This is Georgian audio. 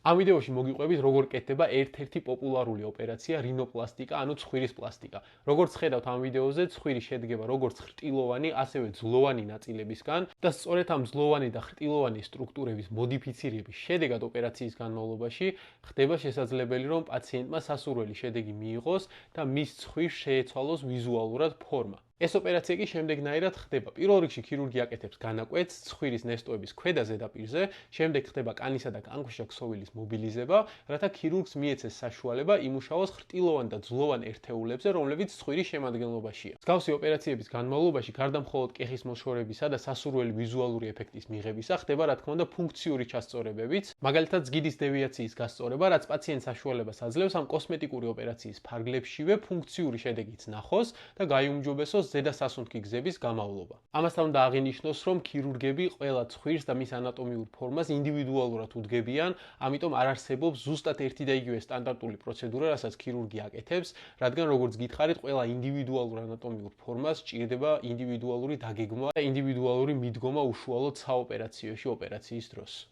ამ ვიდეოში მოგიყვებით როგორ კეთდება ერთ-ერთი პოპულარული ოპერაცია რინოპლასტიკა, ანუ ცხვირის პლასტიკა. როგორც ხედავთ ამ ვიდეოზე, ცხვირი შედგება როგორც ხრტილოვანი, ასევე ძვლოვანი ნაწილებისგან და სწორედ ამ ძვლოვანი და ხრტილოვანი სტრუქტურების მოდიფიცირების შედეგად ოპერაციის განმავლობაში ხდება შესაძლებელი, რომ პაციენტმა სასურველი შედეგი მიიღოს და მის ცხვირს შეეცვალოს ვიზუალურად ფორმა. ეს ოპერაცია კი შემდეგნაირად ხდება. პირველ რიგში ქირურგი აკეთებს განაკვეთს ცხვირის ნესტოების ქვედა ზედაპირზე, შემდეგ ხდება კანისა და კანქვეშა ქსოვილის მობილიზება, რათა ქირურგს მიეცეს საშუალება იმუშაოს ხრტილოვან და ძვლოვან ერთეულებზე, რომლებიც ცხვირის შემადგენლობაშია. მსგავსი ოპერაციების განმავლობაში, გარდა მხოლოდ კეხის მოშორებისა და სასურველი ვიზუალური ეფექტის მიღებისა, ხდება რა თქმა უნდა ფუნქციური ჩასწორებებიც, მაგალითად ზგიდის დევიაციის გასწორება, რაც პაციენტს საშუალებას აძლევს ამ კოსმეტიკური ოპერაციის ფარგლებშივე ფუნქციური შედეგიც ნახოს და გაიუმჯობესოს ზედა სასუნთქი გზების გამავლობა. ამასთან უნდა აღინიშნოს, რომ ქირურგები ყველა ცხვირს და მის ანატომიურ ფორმას ინდივიდუალურად უდგებიან, ამიტომ არ არსებობს ზუსტად ერთი და იგივე სტანდარტული პროცედურა, რასაც ქირურგი აკეთებს, რადგან როგორც გითხარით, ყველა ინდივიდუალურ ანატომიურ ფორმას სჭირდება ინდივიდუალური დაგეგმვა და ინდივიდუალური მიდგომა უშუალოდ საოპერაციოში ოპერაციის დროს.